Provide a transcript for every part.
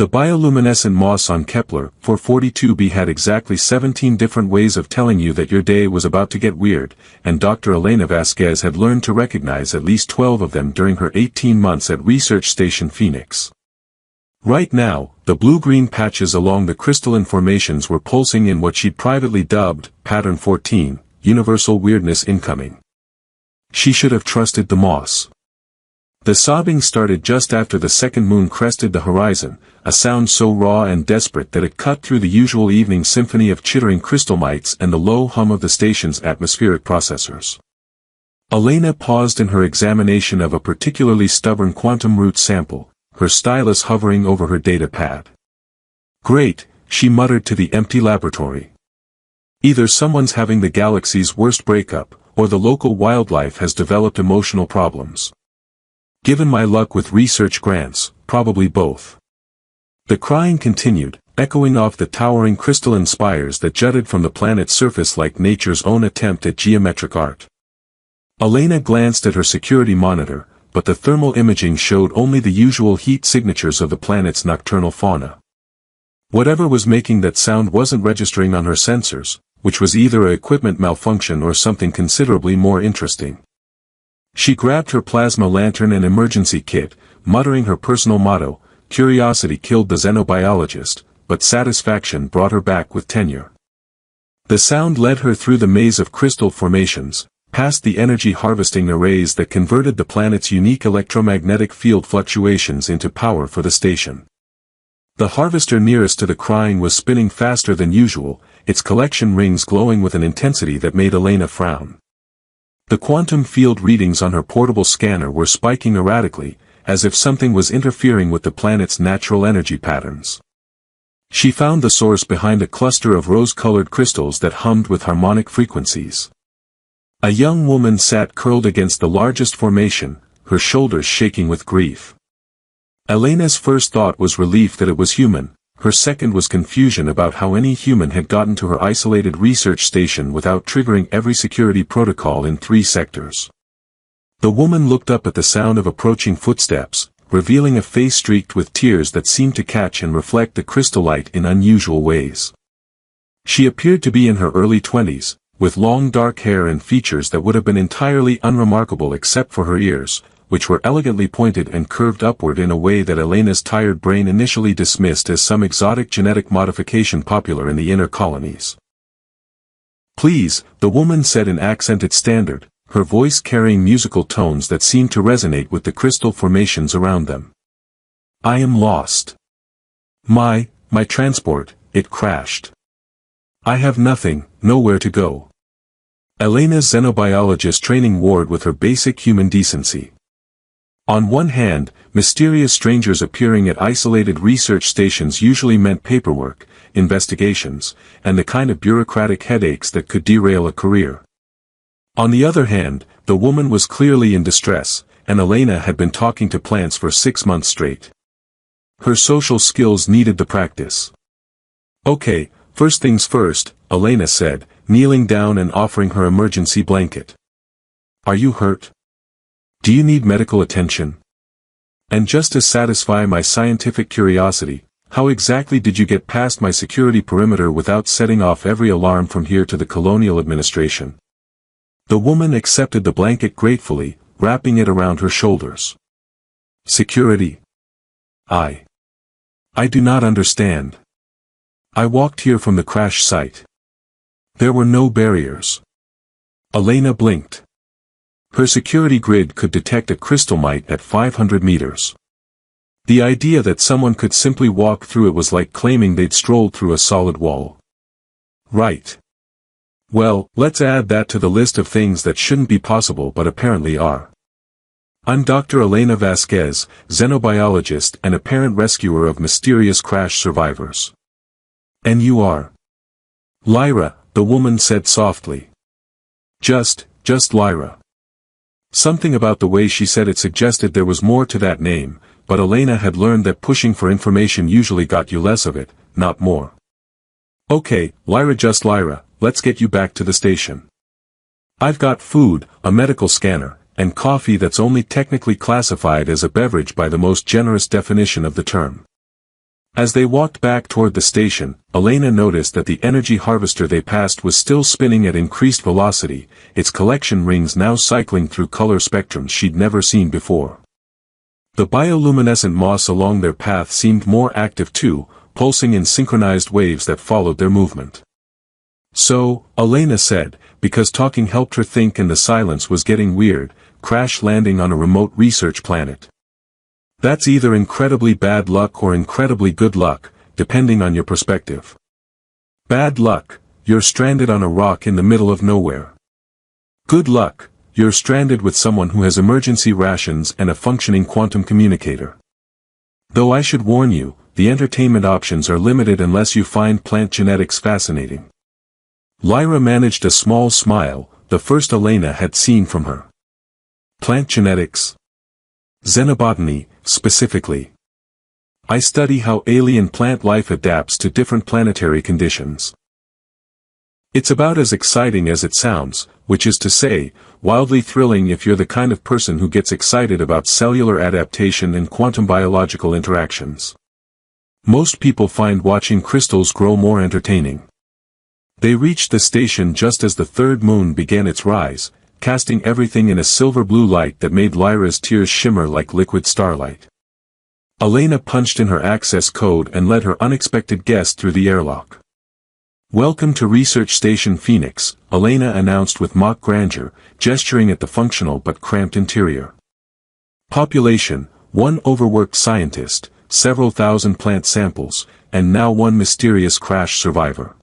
The bioluminescent moss on Kepler 442b had exactly 17 different ways of telling you that your day was about to get weird, and Dr. Elena Vasquez had learned to recognize at least 12 of them during her 18 months at Research Station Phoenix. Right now, the blue-green patches along the crystalline formations were pulsing in what she'd privately dubbed Pattern 14, Universal Weirdness Incoming. She should have trusted the moss. The sobbing started just after the second moon crested the horizon, a sound so raw and desperate that it cut through the usual evening symphony of chittering crystal mites and the low hum of the station's atmospheric processors. Elena paused in her examination of a particularly stubborn quantum root sample, her stylus hovering over her data pad. "Great," she muttered to the empty laboratory. "Either someone's having the galaxy's worst breakup, or the local wildlife has developed emotional problems. Given my luck with research grants, probably both." The crying continued, echoing off the towering crystalline spires that jutted from the planet's surface like nature's own attempt at geometric art. Elena glanced at her security monitor, but the thermal imaging showed only the usual heat signatures of the planet's nocturnal fauna. Whatever was making that sound wasn't registering on her sensors, which was either an equipment malfunction or something considerably more interesting. She grabbed her plasma lantern and emergency kit, muttering her personal motto, "Curiosity killed the xenobiologist, but satisfaction brought her back with tenure." The sound led her through the maze of crystal formations, past the energy harvesting arrays that converted the planet's unique electromagnetic field fluctuations into power for the station. The harvester nearest to the crying was spinning faster than usual, its collection rings glowing with an intensity that made Elena frown. The quantum field readings on her portable scanner were spiking erratically, as if something was interfering with the planet's natural energy patterns. She found the source behind a cluster of rose-colored crystals that hummed with harmonic frequencies. A young woman sat curled against the largest formation, her shoulders shaking with grief. Elena's first thought was relief that it was human. Her second was confusion about how any human had gotten to her isolated research station without triggering every security protocol in 3 sectors. The woman looked up at the sound of approaching footsteps, revealing a face streaked with tears that seemed to catch and reflect the crystal light in unusual ways. She appeared to be in her early 20s, with long dark hair and features that would have been entirely unremarkable except for her ears, which were elegantly pointed and curved upward in a way that Elena's tired brain initially dismissed as some exotic genetic modification popular in the inner colonies. "Please," the woman said in accented standard, her voice carrying musical tones that seemed to resonate with the crystal formations around them. "I am lost. My transport, it crashed. I have nothing, nowhere to go." Elena's xenobiologist training warred with her basic human decency. On one hand, mysterious strangers appearing at isolated research stations usually meant paperwork, investigations, and the kind of bureaucratic headaches that could derail a career. On the other hand, the woman was clearly in distress, and Elena had been talking to plants for 6 months straight. Her social skills needed the practice. "Okay, first things first," Elena said, kneeling down and offering her emergency blanket. "Are you hurt? Do you need medical attention? And just to satisfy my scientific curiosity, how exactly did you get past my security perimeter without setting off every alarm from here to the colonial administration?" The woman accepted the blanket gratefully, wrapping it around her shoulders. "Security? I do not understand. I walked here from the crash site. There were no barriers." Elena blinked. Her security grid could detect a crystal mite at 500 meters. The idea that someone could simply walk through it was like claiming they'd strolled through a solid wall. "Right. Well, let's add that to the list of things that shouldn't be possible but apparently are. I'm Dr. Elena Vasquez, xenobiologist and apparent rescuer of mysterious crash survivors." "And you are?" "Lyra," the woman said softly. Just Lyra." Something about the way she said it suggested there was more to that name, but Elena had learned that pushing for information usually got you less of it, not more. "Okay, Lyra, just Lyra, let's get you back to the station. I've got food, a medical scanner, and coffee that's only technically classified as a beverage by the most generous definition of the term. As they walked back toward the station, Elena noticed that the energy harvester they passed was still spinning at increased velocity, its collection rings now cycling through color spectrums she'd never seen before. The bioluminescent moss along their path seemed more active too, pulsing in synchronized waves that followed their movement. So, Elena said, because talking helped her think and the silence was getting weird, crash landing on a remote research planet. That's either incredibly bad luck or incredibly good luck, depending on your perspective. Bad luck, you're stranded on a rock in the middle of nowhere. Good luck, you're stranded with someone who has emergency rations and a functioning quantum communicator. Though I should warn you, the entertainment options are limited unless you find plant genetics fascinating. Lyra managed a small smile, the first Elena had seen from her. Plant genetics? Xenobotany, specifically. I study how alien plant life adapts to different planetary conditions. It's about as exciting as it sounds, which is to say, wildly thrilling if you're the kind of person who gets excited about cellular adaptation and quantum biological interactions. Most people find watching crystals grow more entertaining. They reached the station just as the third moon began its rise, casting everything in a silver-blue light that made Lyra's tears shimmer like liquid starlight. Elena punched in her access code and led her unexpected guest through the airlock. Welcome to Research Station Phoenix, Elena announced with mock grandeur, gesturing at the functional but cramped interior. Population, 1 overworked scientist, several thousand plant samples, and now 1 mysterious crash survivor.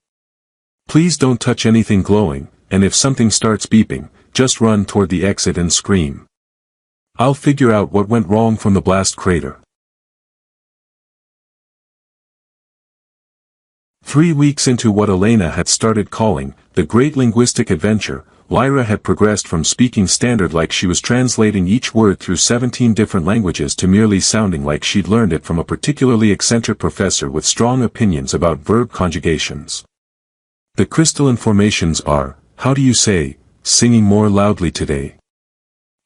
Please don't touch anything glowing, and if something starts beeping, just run toward the exit and scream. I'll figure out what went wrong from the blast crater. 3 weeks into what Elena had started calling the Great Linguistic Adventure, Lyra had progressed from speaking standard like she was translating each word through 17 different languages to merely sounding like she'd learned it from a particularly eccentric professor with strong opinions about verb conjugations. The crystalline formations are, how do you say, singing more loudly today?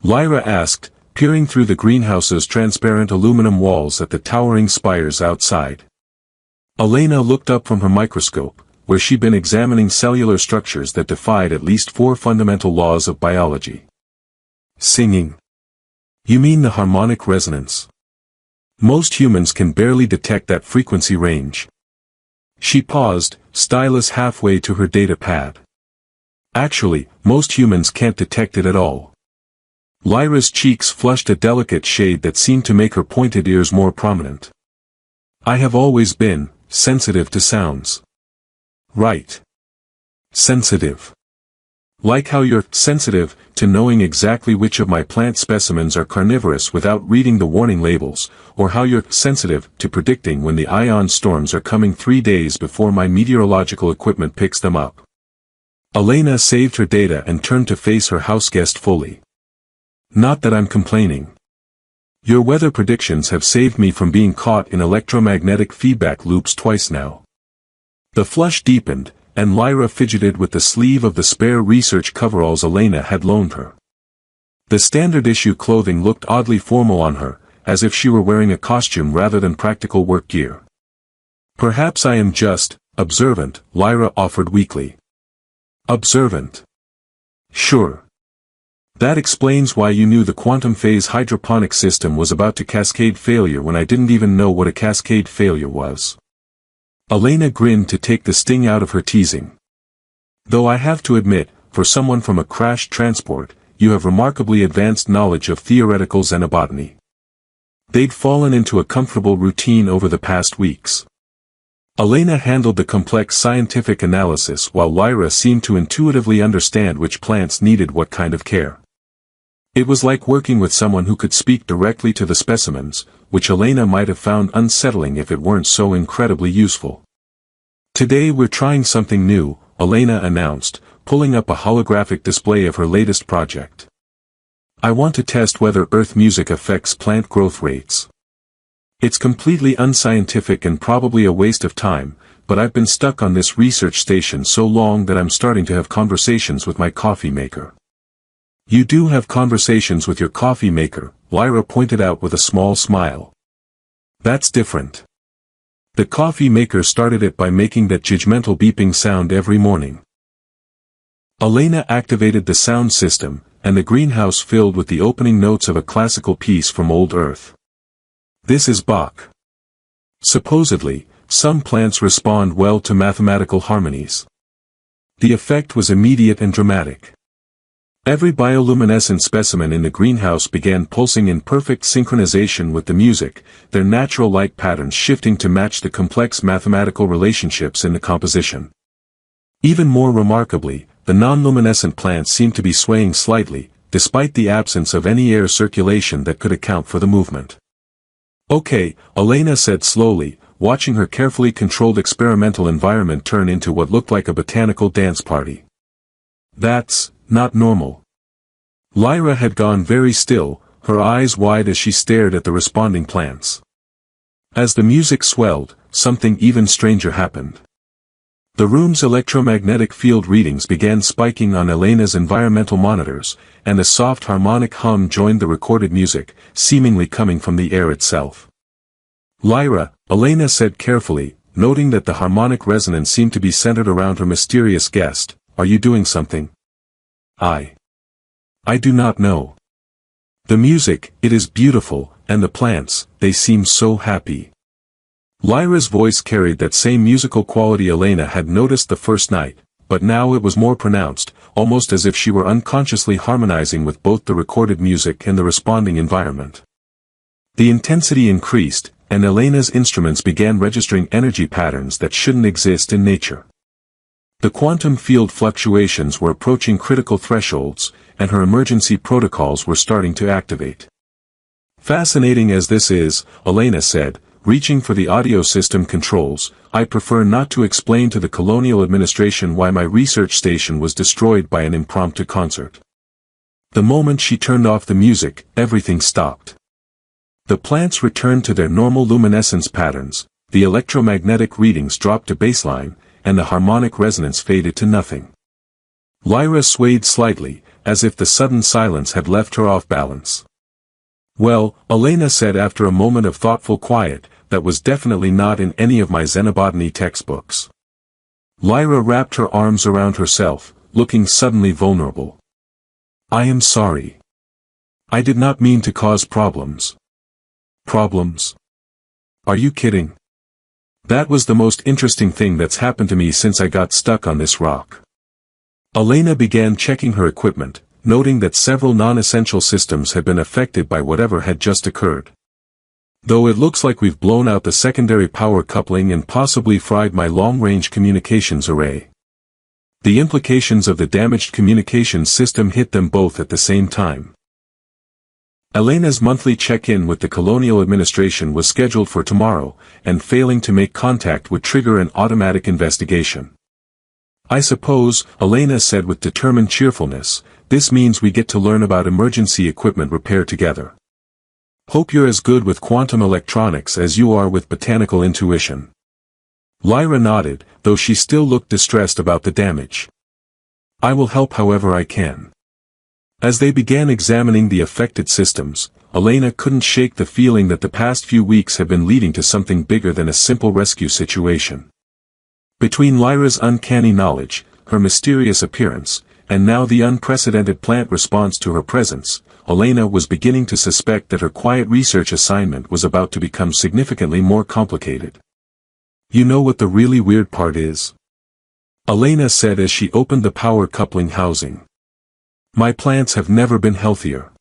Lyra asked, peering through the greenhouse's transparent aluminum walls at the towering spires outside. Elena looked up from her microscope, where she'd been examining cellular structures that defied at least 4 fundamental laws of biology. Singing. You mean the harmonic resonance? Most humans can barely detect that frequency range. She paused, stylus halfway to her data pad. Actually, most humans can't detect it at all. Lyra's cheeks flushed a delicate shade that seemed to make her pointed ears more prominent. I have always been sensitive to sounds. Right. Sensitive. Like how you're sensitive to knowing exactly which of my plant specimens are carnivorous without reading the warning labels, or how you're sensitive to predicting when the ion storms are coming 3 days before my meteorological equipment picks them up. Elena saved her data and turned to face her houseguest fully. Not that I'm complaining. Your weather predictions have saved me from being caught in electromagnetic feedback loops twice now. The flush deepened, and Lyra fidgeted with the sleeve of the spare research coveralls Elena had loaned her. The standard issue clothing looked oddly formal on her, as if she were wearing a costume rather than practical work gear. Perhaps I am just observant, Lyra offered weakly. Observant. Sure. That explains why you knew the quantum phase hydroponic system was about to cascade failure when I didn't even know what a cascade failure was. Elena grinned to take the sting out of her teasing. Though I have to admit, for someone from a crashed transport, you have remarkably advanced knowledge of theoretical xenobotany. They'd fallen into a comfortable routine over the past weeks. Elena handled the complex scientific analysis while Lyra seemed to intuitively understand which plants needed what kind of care. It was like working with someone who could speak directly to the specimens, which Elena might have found unsettling if it weren't so incredibly useful. Today we're trying something new, Elena announced, pulling up a holographic display of her latest project. I want to test whether earth music affects plant growth rates. It's completely unscientific and probably a waste of time, but I've been stuck on this research station so long that I'm starting to have conversations with my coffee maker. You do have conversations with your coffee maker, Lyra pointed out with a small smile. That's different. The coffee maker started it by making that judgmental beeping sound every morning. Elena activated the sound system, and the greenhouse filled with the opening notes of a classical piece from old Earth. This is Bach. Supposedly, some plants respond well to mathematical harmonies. The effect was immediate and dramatic. Every bioluminescent specimen in the greenhouse began pulsing in perfect synchronization with the music, their natural light patterns shifting to match the complex mathematical relationships in the composition. Even more remarkably, the non-luminescent plants seemed to be swaying slightly, despite the absence of any air circulation that could account for the movement. "Okay," Elena said slowly, watching her carefully controlled experimental environment turn into what looked like a botanical dance party. "That's not normal." Lyra had gone very still, her eyes wide as she stared at the responding plants. As the music swelled, something even stranger happened. The room's electromagnetic field readings began spiking on Elena's environmental monitors, and a soft harmonic hum joined the recorded music, seemingly coming from the air itself. "Lyra," Elena said carefully, noting that the harmonic resonance seemed to be centered around her mysterious guest, "are you doing something?" I do not know. The music, it is beautiful, and the plants, they seem so happy." Lyra's voice carried that same musical quality Elena had noticed the first night, but now it was more pronounced, almost as if she were unconsciously harmonizing with both the recorded music and the responding environment. The intensity increased, and Elena's instruments began registering energy patterns that shouldn't exist in nature. The quantum field fluctuations were approaching critical thresholds, and her emergency protocols were starting to activate. "Fascinating as this is," Elena said, reaching for the audio system controls, "I prefer not to explain to the colonial administration why my research station was destroyed by an impromptu concert." The moment she turned off the music, everything stopped. The plants returned to their normal luminescence patterns, the electromagnetic readings dropped to baseline, and the harmonic resonance faded to nothing. Lyra swayed slightly, as if the sudden silence had left her off balance. "Well," Elena said after a moment of thoughtful quiet, "that was definitely not in any of my xenobotany textbooks." Lyra wrapped her arms around herself, looking suddenly vulnerable. "I am sorry. I did not mean to cause problems." "Problems? Are you kidding? That was the most interesting thing that's happened to me since I got stuck on this rock." Elena began checking her equipment, noting that several non-essential systems had been affected by whatever had just occurred. "Though it looks like we've blown out the secondary power coupling and possibly fried my long-range communications array." The implications of the damaged communications system hit them both at the same time. Elena's monthly check-in with the colonial administration was scheduled for tomorrow, and failing to make contact would trigger an automatic investigation. "I suppose," Elena said with determined cheerfulness, "this means we get to learn about emergency equipment repair together. Hope you're as good with quantum electronics as you are with botanical intuition." Lyra nodded, though she still looked distressed about the damage. "I will help however I can." As they began examining the affected systems, Elena couldn't shake the feeling that the past few weeks had been leading to something bigger than a simple rescue situation. Between Lyra's uncanny knowledge, her mysterious appearance, and now the unprecedented plant response to her presence, Elena was beginning to suspect that her quiet research assignment was about to become significantly more complicated. "You know what the really weird part is?" Elena said as she opened the power coupling housing. "My plants have never been healthier."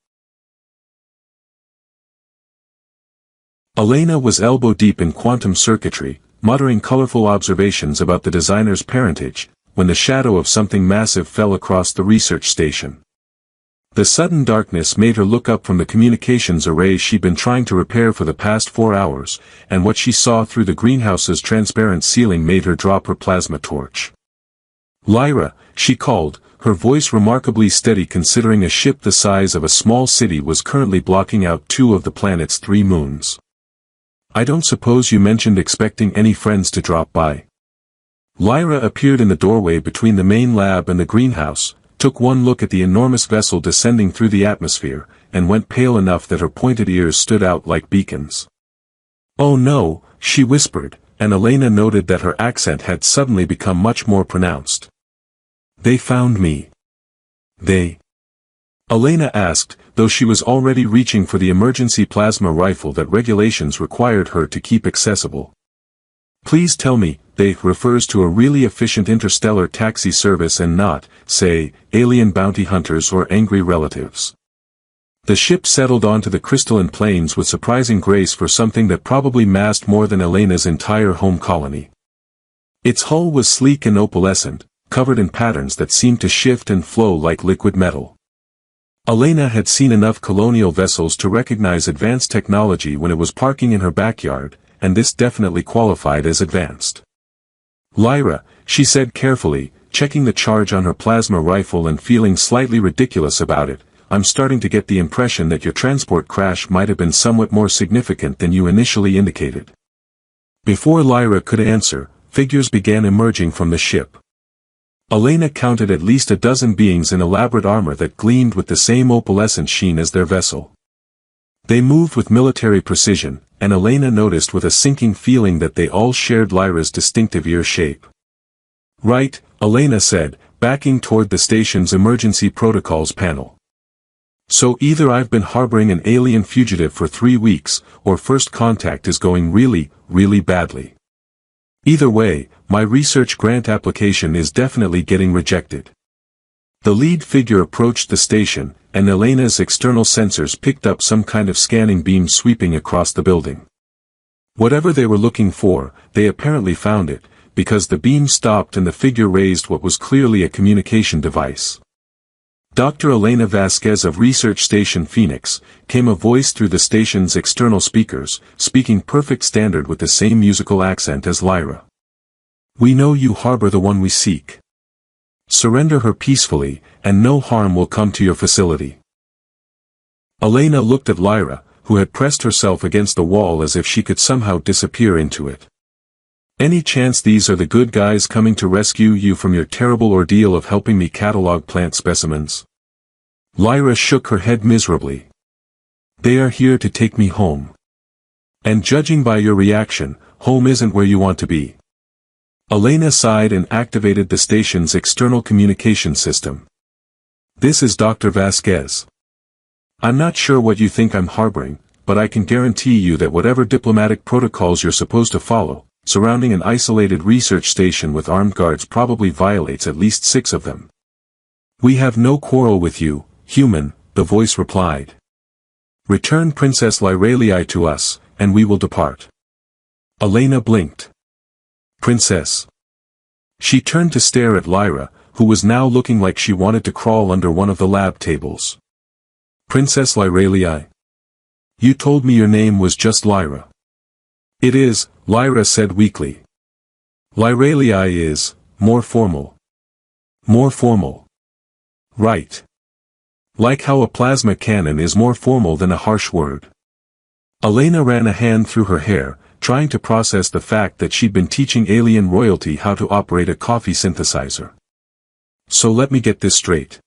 Elena was elbow-deep in quantum circuitry, muttering colorful observations about the designer's parentage, when the shadow of something massive fell across the research station. The sudden darkness made her look up from the communications array she'd been trying to repair for the past 4 hours, and what she saw through the greenhouse's transparent ceiling made her drop her plasma torch. "Lyra," she called, her voice remarkably steady considering a ship the size of a small city was currently blocking out 2 of the planet's 3 moons. "I don't suppose you mentioned expecting any friends to drop by?" Lyra appeared in the doorway between the main lab and the greenhouse, took one look at the enormous vessel descending through the atmosphere, and went pale enough that her pointed ears stood out like beacons. "Oh no," she whispered, and Elena noted that her accent had suddenly become much more pronounced. They found me. They? Elena asked, though she was already reaching for the emergency plasma rifle that regulations required her to keep accessible. Please tell me, they refers to a really efficient interstellar taxi service and not, say, alien bounty hunters or angry relatives. The ship settled onto the crystalline plains with surprising grace for something that probably massed more than Elena's entire home colony. Its hull was sleek and opalescent, covered in patterns that seemed to shift and flow like liquid metal. Elena had seen enough colonial vessels to recognize advanced technology when it was parking in her backyard, and this definitely qualified as advanced. Lyra, she said carefully, checking the charge on her plasma rifle and feeling slightly ridiculous about it, I'm starting to get the impression that your transport crash might have been somewhat more significant than you initially indicated. Before Lyra could answer, figures began emerging from the ship. Elena counted at least a dozen beings in elaborate armor that gleamed with the same opalescent sheen as their vessel. They moved with military precision, and Elena noticed with a sinking feeling that they all shared Lyra's distinctive ear shape. Right, Elena said, backing toward the station's emergency protocols panel. So either I've been harboring an alien fugitive for 3 weeks, or first contact is going really, really badly. Either way, my research grant application is definitely getting rejected. The lead figure approached the station, and Elena's external sensors picked up some kind of scanning beam sweeping across the building. Whatever they were looking for, they apparently found it, because the beam stopped and the figure raised what was clearly a communication device. Dr. Elena Vasquez of Research Station Phoenix, came a voice through the station's external speakers, speaking perfect standard with the same musical accent as Lyra. We know you harbor the one we seek. Surrender her peacefully, and no harm will come to your facility. Elena looked at Lyra, who had pressed herself against the wall as if she could somehow disappear into it. Any chance these are the good guys coming to rescue you from your terrible ordeal of helping me catalog plant specimens? Lyra shook her head miserably. They are here to take me home. And judging by your reaction, home isn't where you want to be. Elena sighed and activated the station's external communication system. This is Dr. Vasquez. I'm not sure what you think I'm harboring, but I can guarantee you that whatever diplomatic protocols you're supposed to follow, surrounding an isolated research station with armed guards probably violates at least 6 of them. We have no quarrel with you, human, the voice replied. Return Princess Lyralii to us, and we will depart. Elena blinked. Princess. She turned to stare at Lyra, who was now looking like she wanted to crawl under one of the lab tables. Princess Lyralii. You told me your name was just Lyra. It is, Lyra said weakly. Lyralii is, more formal. More formal. Right. Like how a plasma cannon is more formal than a harsh word. Elena ran a hand through her hair, trying to process the fact that she'd been teaching alien royalty how to operate a coffee synthesizer. So let me get this straight.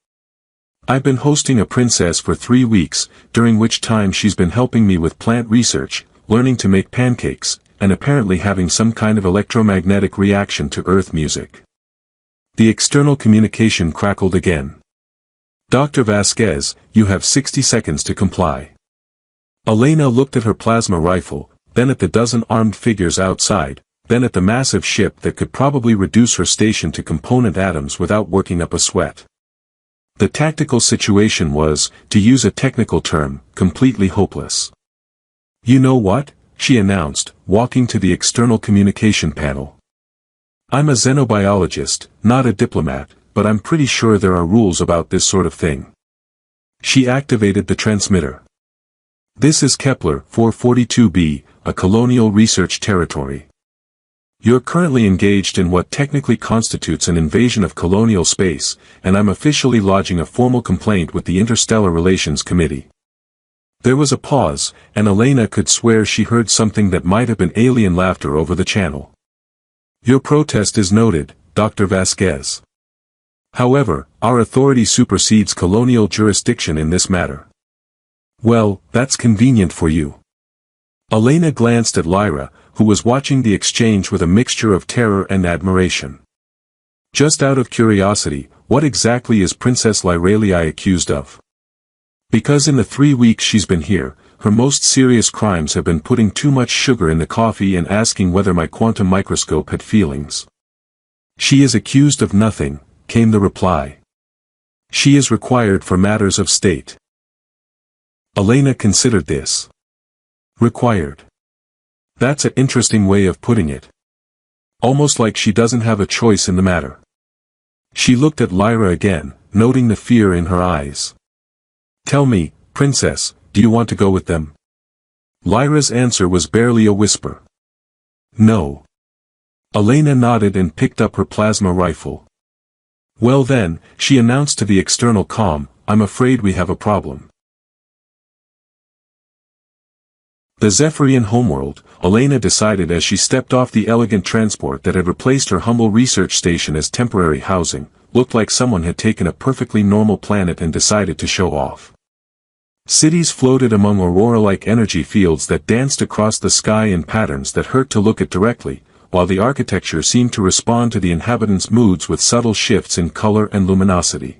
I've been hosting a princess for 3 weeks, during which time she's been helping me with plant research, learning to make pancakes, and apparently having some kind of electromagnetic reaction to earth music. The external communication crackled again. Dr. Vasquez, you have 60 seconds to comply. Elena looked at her plasma rifle, then at the dozen armed figures outside, then at the massive ship that could probably reduce her station to component atoms without working up a sweat. The tactical situation was, to use a technical term, completely hopeless. You know what? She announced, walking to the external communication panel. I'm a xenobiologist, not a diplomat, but I'm pretty sure there are rules about this sort of thing. She activated the transmitter. This is Kepler 442b, a colonial research territory. You're currently engaged in what technically constitutes an invasion of colonial space, and I'm officially lodging a formal complaint with the Interstellar Relations Committee. There was a pause, and Elena could swear she heard something that might have been alien laughter over the channel. Your protest is noted, Dr. Vasquez. However, our authority supersedes colonial jurisdiction in this matter. Well, that's convenient for you. Elena glanced at Lyra, who was watching the exchange with a mixture of terror and admiration. Just out of curiosity, what exactly is Princess Lyralii accused of? Because in the 3 weeks she's been here, her most serious crimes have been putting too much sugar in the coffee and asking whether my quantum microscope had feelings. She is accused of nothing, came the reply. She is required for matters of state. Elena considered this. Required. That's an interesting way of putting it. Almost like she doesn't have a choice in the matter. She looked at Lyra again, noting the fear in her eyes. Tell me, Princess, do you want to go with them? Lyra's answer was barely a whisper. No. Elena nodded and picked up her plasma rifle. Well then, she announced to the external comm, I'm afraid we have a problem. The Zephyrian homeworld, Elena decided as she stepped off the elegant transport that had replaced her humble research station as temporary housing, looked like someone had taken a perfectly normal planet and decided to show off. Cities floated among aurora-like energy fields that danced across the sky in patterns that hurt to look at directly, while the architecture seemed to respond to the inhabitants' moods with subtle shifts in color and luminosity.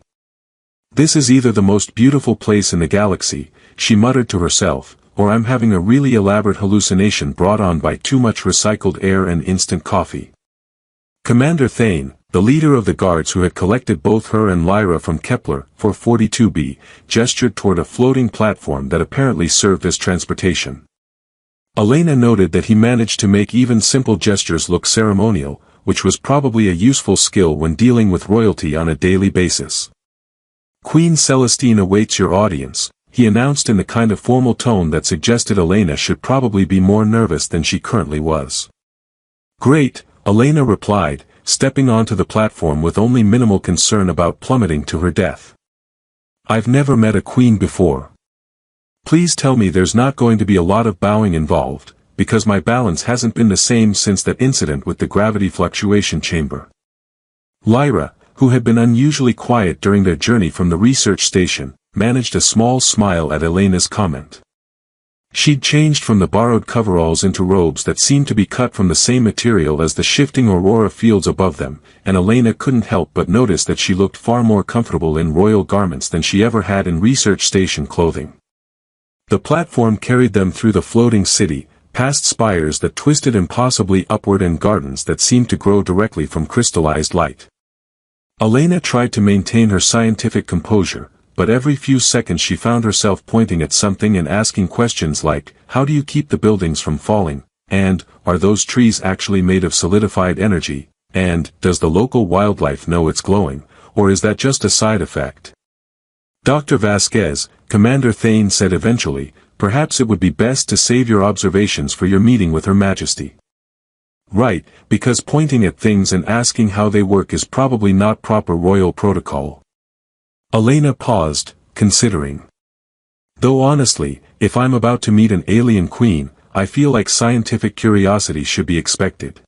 This is either the most beautiful place in the galaxy, she muttered to herself, or I'm having a really elaborate hallucination brought on by too much recycled air and instant coffee. Commander Thane, the leader of the guards who had collected both her and Lyra from Kepler 442b, gestured toward a floating platform that apparently served as transportation. Elena noted that he managed to make even simple gestures look ceremonial, which was probably a useful skill when dealing with royalty on a daily basis. Queen Celestine awaits your audience, he announced in the kind of formal tone that suggested Elena should probably be more nervous than she currently was. Great, Elena replied, stepping onto the platform with only minimal concern about plummeting to her death. I've never met a queen before. Please tell me there's not going to be a lot of bowing involved, because my balance hasn't been the same since that incident with the gravity fluctuation chamber. Lyra, who had been unusually quiet during their journey from the research station, managed a small smile at Elena's comment. She'd changed from the borrowed coveralls into robes that seemed to be cut from the same material as the shifting aurora fields above them, and Elena couldn't help but notice that she looked far more comfortable in royal garments than she ever had in research station clothing. The platform carried them through the floating city, past spires that twisted impossibly upward and gardens that seemed to grow directly from crystallized light. Elena tried to maintain her scientific composure, but every few seconds she found herself pointing at something and asking questions like, how do you keep the buildings from falling, and, are those trees actually made of solidified energy, and, does the local wildlife know it's glowing, or is that just a side effect? Dr. Vasquez, Commander Thane said eventually, perhaps it would be best to save your observations for your meeting with Her Majesty. Right, because pointing at things and asking how they work is probably not proper royal protocol. Elena paused, considering. Though honestly, if I'm about to meet an alien queen, I feel like scientific curiosity should be expected.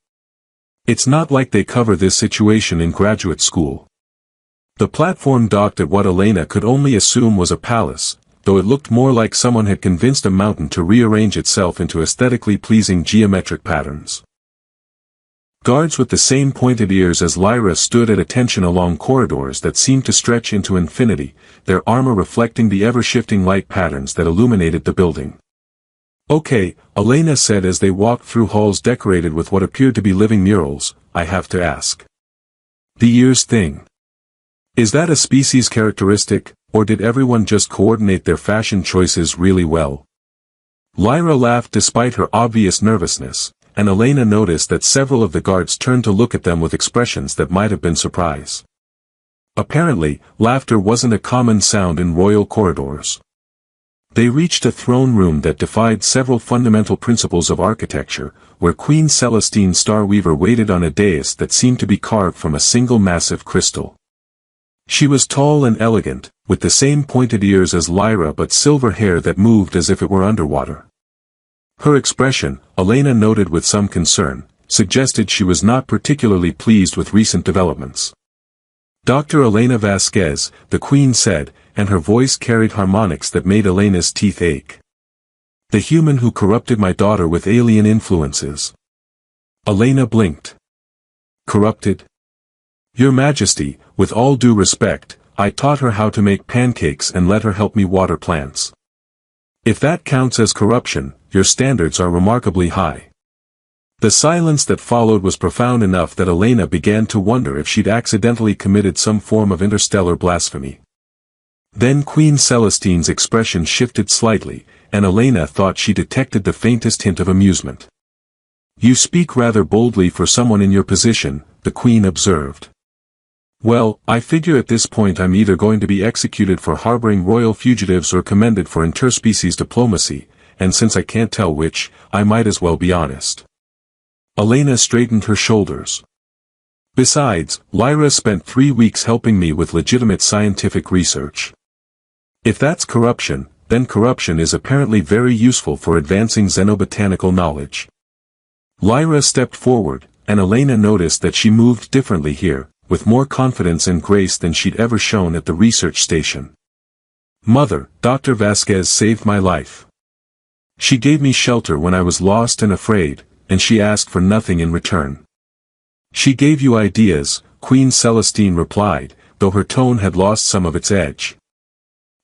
It's not like they cover this situation in graduate school. The platform docked at what Elena could only assume was a palace, though it looked more like someone had convinced a mountain to rearrange itself into aesthetically pleasing geometric patterns. Guards with the same pointed ears as Lyra stood at attention along corridors that seemed to stretch into infinity, their armor reflecting the ever-shifting light patterns that illuminated the building. Okay, Elena said as they walked through halls decorated with what appeared to be living murals, I have to ask. The ears thing. Is that a species characteristic, or did everyone just coordinate their fashion choices really well? Lyra laughed despite her obvious nervousness, and Elena noticed that several of the guards turned to look at them with expressions that might have been surprise. Apparently, laughter wasn't a common sound in royal corridors. They reached a throne room that defied several fundamental principles of architecture, where Queen Celestine Starweaver waited on a dais that seemed to be carved from a single massive crystal. She was tall and elegant, with the same pointed ears as Lyra but silver hair that moved as if it were underwater. Her expression, Elena noted with some concern, suggested she was not particularly pleased with recent developments. Dr. Elena Vasquez, the Queen said, and her voice carried harmonics that made Elena's teeth ache. The human who corrupted my daughter with alien influences. Elena blinked. Corrupted? Your Majesty, with all due respect, I taught her how to make pancakes and let her help me water plants. If that counts as corruption, your standards are remarkably high. The silence that followed was profound enough that Elena began to wonder if she'd accidentally committed some form of interstellar blasphemy. Then Queen Celestine's expression shifted slightly, and Elena thought she detected the faintest hint of amusement. You speak rather boldly for someone in your position, the Queen observed. Well, I figure at this point I'm either going to be executed for harboring royal fugitives or commended for interspecies diplomacy, and since I can't tell which, I might as well be honest. Elena straightened her shoulders. Besides, Lyra spent 3 weeks helping me with legitimate scientific research. If that's corruption, then corruption is apparently very useful for advancing xenobotanical knowledge. Lyra stepped forward, and Elena noticed that she moved differently here, with more confidence and grace than she'd ever shown at the research station. Mother, Dr. Vasquez saved my life. She gave me shelter when I was lost and afraid, and she asked for nothing in return. She gave you ideas, Queen Celestine replied, though her tone had lost some of its edge.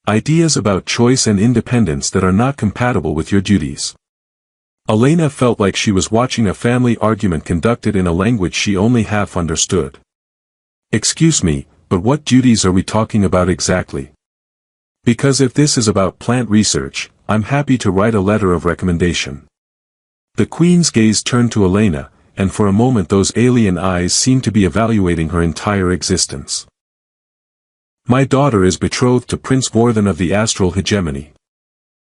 Ideas about choice and independence that are not compatible with your duties. Elena felt like she was watching a family argument conducted in a language she only half understood. Excuse me, but what duties are we talking about exactly? Because if this is about plant research, I'm happy to write a letter of recommendation. The Queen's gaze turned to Elena, and for a moment those alien eyes seemed to be evaluating her entire existence. My daughter is betrothed to Prince Vorthan of the Astral Hegemony.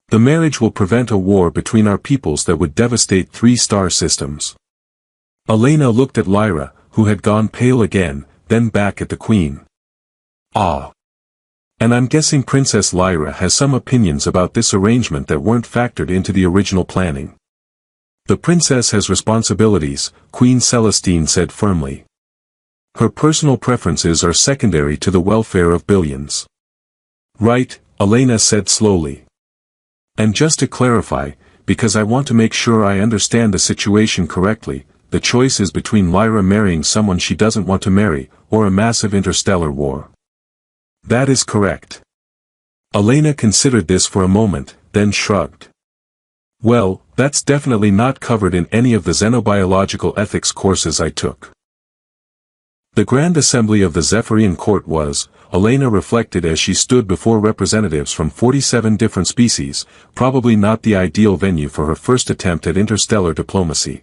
The marriage will prevent a war between our peoples that would devastate 3-star systems. Elena looked at Lyra, who had gone pale again, then back at the Queen. Ah. And I'm guessing Princess Lyra has some opinions about this arrangement that weren't factored into the original planning. The princess has responsibilities, Queen Celestine said firmly. Her personal preferences are secondary to the welfare of billions. Right, Elena said slowly. And just to clarify, because I want to make sure I understand the situation correctly, the choice is between Lyra marrying someone she doesn't want to marry, or a massive interstellar war. That is correct. Elena considered this for a moment, then shrugged. Well, that's definitely not covered in any of the xenobiological ethics courses I took. The Grand Assembly of the Zephyrian Court was, Elena reflected as she stood before representatives from 47 different species, probably not the ideal venue for her first attempt at interstellar diplomacy.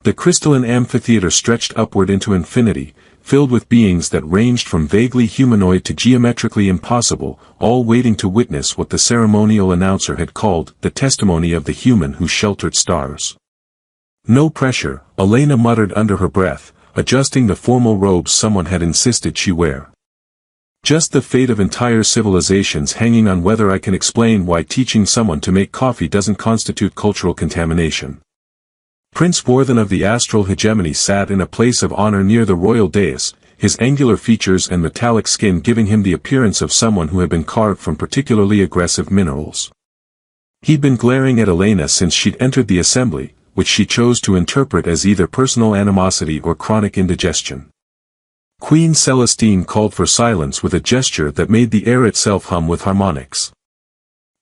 The crystalline amphitheater stretched upward into infinity, filled with beings that ranged from vaguely humanoid to geometrically impossible, all waiting to witness what the ceremonial announcer had called the testimony of the human who sheltered stars. No pressure, Elena muttered under her breath, adjusting the formal robes someone had insisted she wear. Just the fate of entire civilizations hanging on whether I can explain why teaching someone to make coffee doesn't constitute cultural contamination. Prince Vorthan of the Astral Hegemony sat in a place of honor near the royal dais, his angular features and metallic skin giving him the appearance of someone who had been carved from particularly aggressive minerals. He'd been glaring at Elena since she'd entered the assembly, which she chose to interpret as either personal animosity or chronic indigestion. Queen Celestine called for silence with a gesture that made the air itself hum with harmonics.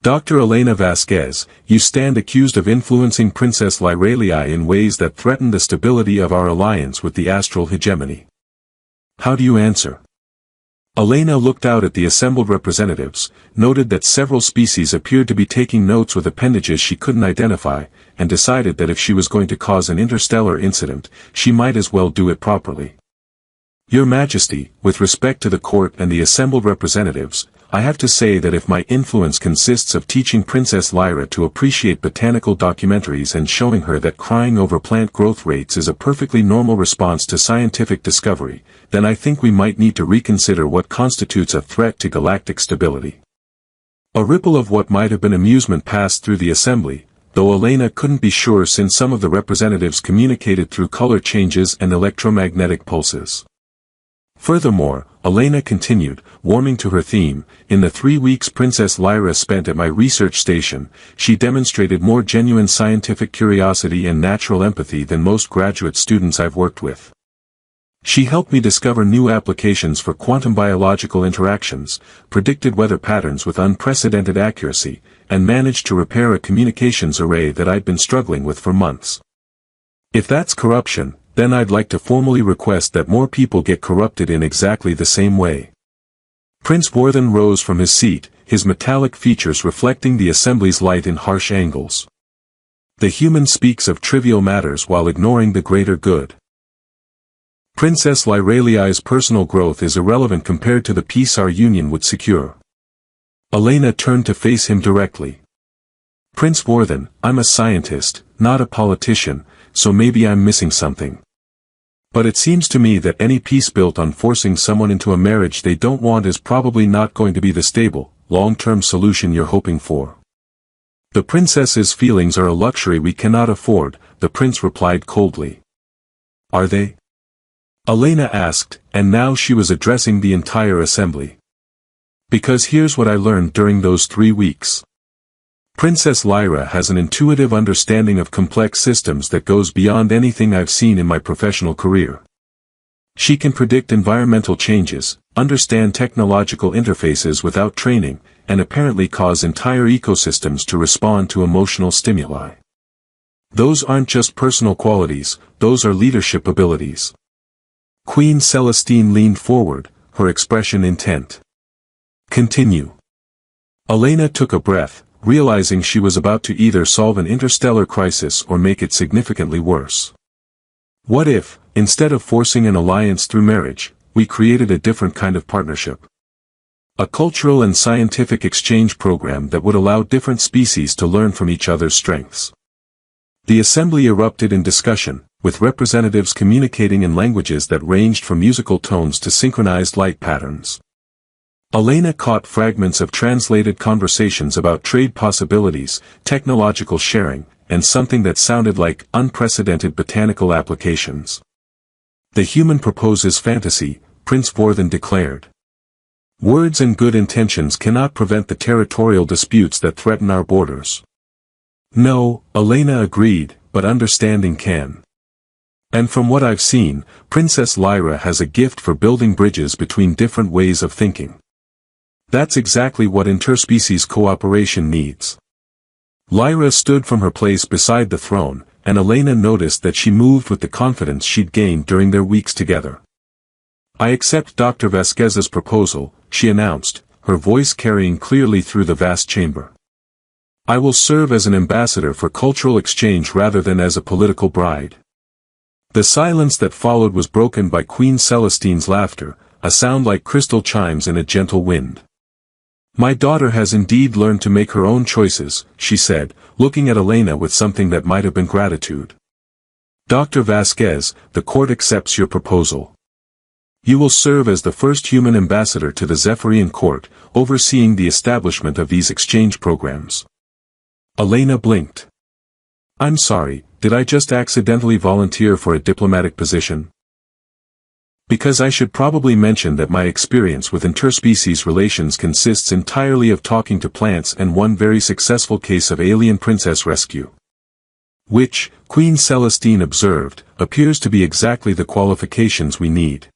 Dr. Elena Vasquez, you stand accused of influencing Princess Lyralia in ways that threaten the stability of our alliance with the Astral Hegemony. How do you answer? Elena looked out at the assembled representatives, noted that several species appeared to be taking notes with appendages she couldn't identify, and decided that if she was going to cause an interstellar incident, she might as well do it properly. Your Majesty, with respect to the court and the assembled representatives, I have to say that if my influence consists of teaching Princess Lyra to appreciate botanical documentaries and showing her that crying over plant growth rates is a perfectly normal response to scientific discovery, then I think we might need to reconsider what constitutes a threat to galactic stability. A ripple of what might have been amusement passed through the assembly, though Elena couldn't be sure since some of the representatives communicated through color changes and electromagnetic pulses. Furthermore, Elena continued, warming to her theme. In the 3 weeks Princess Lyra spent at my research station, she demonstrated more genuine scientific curiosity and natural empathy than most graduate students I've worked with. She helped me discover new applications for quantum biological interactions, predicted weather patterns with unprecedented accuracy, and managed to repair a communications array that I'd been struggling with for months. If that's corruption, then I'd like to formally request that more people get corrupted in exactly the same way. Prince Worthen rose from his seat, his metallic features reflecting the assembly's light in harsh angles. The human speaks of trivial matters while ignoring the greater good. Princess Lyraliai's personal growth is irrelevant compared to the peace our union would secure. Elena turned to face him directly. Prince Worthen, I'm a scientist, not a politician, so maybe I'm missing something. But it seems to me that any peace built on forcing someone into a marriage they don't want is probably not going to be the stable, long-term solution you're hoping for. The princess's feelings are a luxury we cannot afford, the prince replied coldly. Are they? Elena asked, and now she was addressing the entire assembly. Because here's what I learned during those 3 weeks. Princess Lyra has an intuitive understanding of complex systems that goes beyond anything I've seen in my professional career. She can predict environmental changes, understand technological interfaces without training, and apparently cause entire ecosystems to respond to emotional stimuli. Those aren't just personal qualities, those are leadership abilities. Queen Celestine leaned forward, her expression intent. Continue. Elena took a breath, realizing she was about to either solve an interstellar crisis or make it significantly worse. What if, instead of forcing an alliance through marriage, we created a different kind of partnership? A cultural and scientific exchange program that would allow different species to learn from each other's strengths. The assembly erupted in discussion, with representatives communicating in languages that ranged from musical tones to synchronized light patterns. Elena caught fragments of translated conversations about trade possibilities, technological sharing, and something that sounded like unprecedented botanical applications. The human proposes fantasy, Prince Worthen declared. Words and good intentions cannot prevent the territorial disputes that threaten our borders. No, Elena agreed, but understanding can. And from what I've seen, Princess Lyra has a gift for building bridges between different ways of thinking. That's exactly what interspecies cooperation needs. Lyra stood from her place beside the throne, and Elena noticed that she moved with the confidence she'd gained during their weeks together. I accept Dr. Vasquez's proposal, she announced, her voice carrying clearly through the vast chamber. I will serve as an ambassador for cultural exchange rather than as a political bride. The silence that followed was broken by Queen Celestine's laughter, a sound like crystal chimes in a gentle wind. My daughter has indeed learned to make her own choices, she said, looking at Elena with something that might have been gratitude. Dr. Vasquez, the court accepts your proposal. You will serve as the first human ambassador to the Zephyrian court, overseeing the establishment of these exchange programs. Elena blinked. I'm sorry, did I just accidentally volunteer for a diplomatic position? Because I should probably mention that my experience with interspecies relations consists entirely of talking to plants and one very successful case of alien princess rescue. Which, Queen Celestine observed, appears to be exactly the qualifications we need.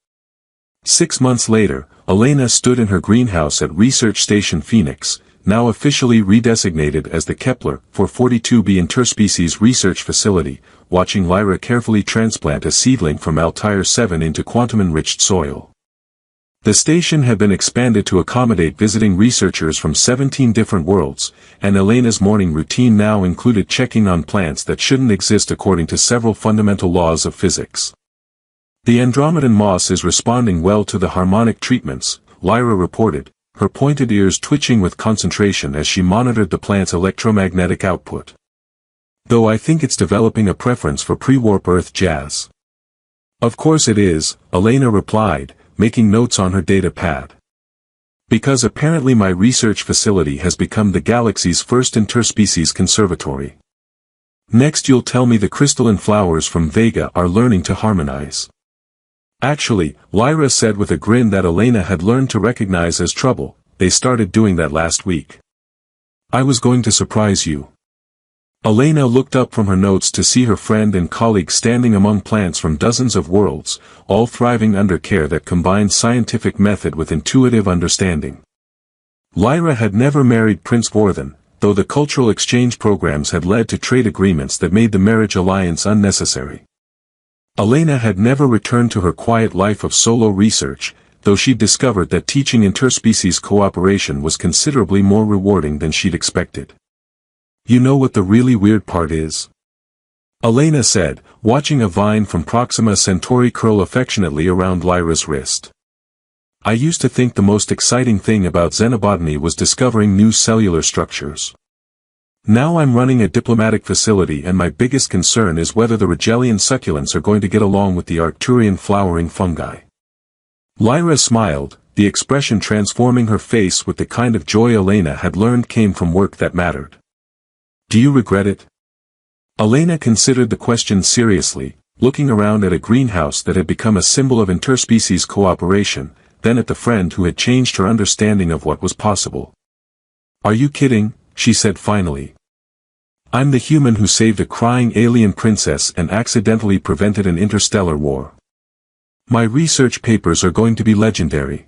6 months later, Elena stood in her greenhouse at Research Station Phoenix, now officially redesignated as the Kepler 442b Interspecies Research Facility, watching Lyra carefully transplant a seedling from Altair 7 into quantum-enriched soil. The station had been expanded to accommodate visiting researchers from 17 different worlds, and Elena's morning routine now included checking on plants that shouldn't exist according to several fundamental laws of physics. The Andromedan moss is responding well to the harmonic treatments, Lyra reported, her pointed ears twitching with concentration as she monitored the plant's electromagnetic output. Though I think it's developing a preference for pre-warp Earth jazz. Of course it is, Elena replied, making notes on her data pad. Because apparently my research facility has become the galaxy's first interspecies conservatory. Next you'll tell me the crystalline flowers from Vega are learning to harmonize. Actually, Lyra said with a grin that Elena had learned to recognize as trouble. They started doing that last week. I was going to surprise you. Elena looked up from her notes to see her friend and colleague standing among plants from dozens of worlds, all thriving under care that combined scientific method with intuitive understanding. Lyra had never married Prince Vorthan, though the cultural exchange programs had led to trade agreements that made the marriage alliance unnecessary. Elena had never returned to her quiet life of solo research, though she'd discovered that teaching interspecies cooperation was considerably more rewarding than she'd expected. You know what the really weird part is? Elena said, watching a vine from Proxima Centauri curl affectionately around Lyra's wrist. I used to think the most exciting thing about xenobotany was discovering new cellular structures. Now I'm running a diplomatic facility and my biggest concern is whether the Rigelian succulents are going to get along with the Arcturian flowering fungi. Lyra smiled, the expression transforming her face with the kind of joy Elena had learned came from work that mattered. Do you regret it? Elena considered the question seriously, looking around at a greenhouse that had become a symbol of interspecies cooperation, then at the friend who had changed her understanding of what was possible. Are you kidding? She said finally. I'm the human who saved a crying alien princess and accidentally prevented an interstellar war. My research papers are going to be legendary.